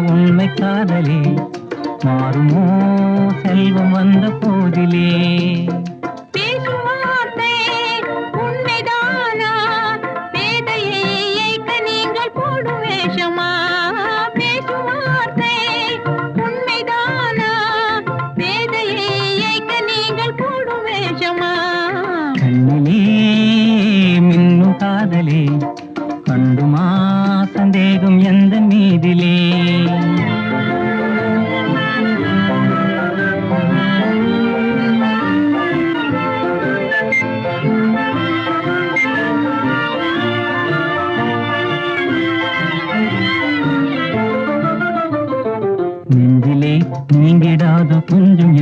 உண்மை காதலே மாறுமோ செல்வம் வந்த போதிலே கண்ணிலே மின்னும் காதலே கண்டுமா சந்தேகம் எந்த மீதிலே நெஞ்சிலே நீங்கிடாத கொஞ்சம்